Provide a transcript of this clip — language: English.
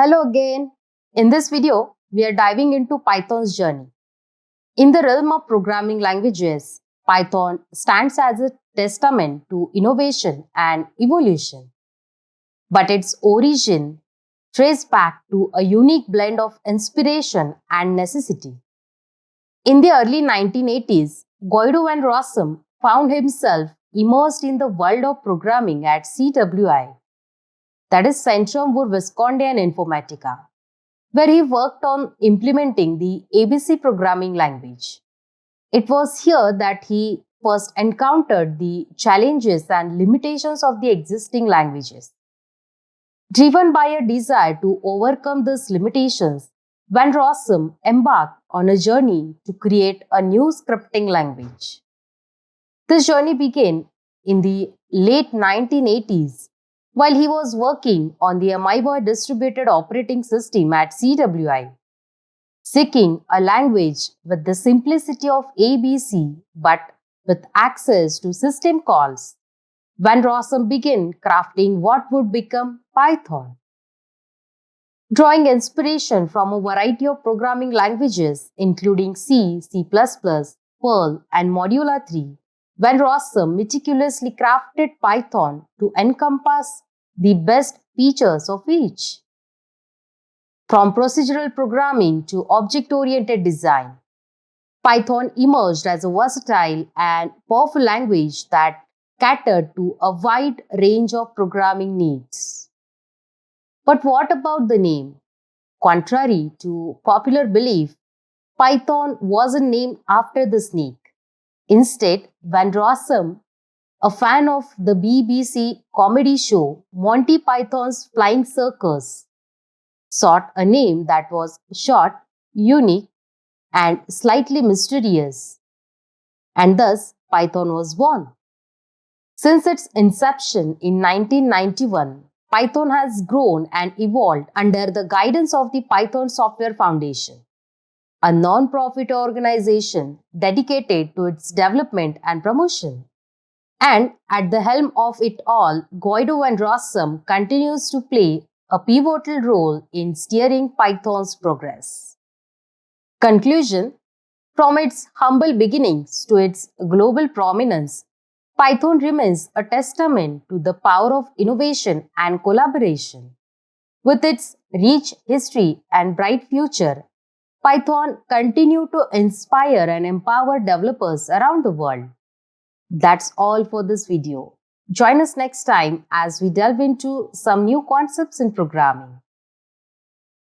Hello again. In this video, we are diving into Python's journey. In the realm of programming languages, Python stands as a testament to innovation and evolution. But its origin traces back to a unique blend of inspiration and necessity. In the early 1980s, Guido van Rossum found himself immersed in the world of programming at CWI, that is Centrum für Visconti and Informatica, where he worked on implementing the ABC programming language. It was here that he first encountered the challenges and limitations of the existing languages. Driven by a desire to overcome these limitations, Van Rossum embarked on a journey to create a new scripting language. This journey began in the late 1980s while he was working on the M1E2 distributed operating system at CWI. Seeking a language with the simplicity of ABC but with access to system calls, Van Rossum began crafting what would become Python. Drawing inspiration from a variety of programming languages including C, C++, Perl, and Modula 3, Van Rossum meticulously crafted Python to encompass the best features of each. From procedural programming to object-oriented design, Python emerged as a versatile and powerful language that catered to a wide range of programming needs. But what about the name? Contrary to popular belief, Python wasn't named after the snake. Instead, Van Rossum, a fan of the BBC comedy show Monty Python's Flying Circus, sought a name that was short, unique, and slightly mysterious. And thus, Python was born. Since its inception in 1991, Python has grown and evolved under the guidance of the Python Software Foundation, a non-profit organization dedicated to its development and promotion. And at the helm of it all, Guido van Rossum continues to play a pivotal role in steering Python's progress. Conclusion: from its humble beginnings to its global prominence, Python remains a testament to the power of innovation and collaboration. With its rich history and bright future, Python continues to inspire and empower developers around the world. That's all for this video. Join us next time as we delve into some new concepts in programming.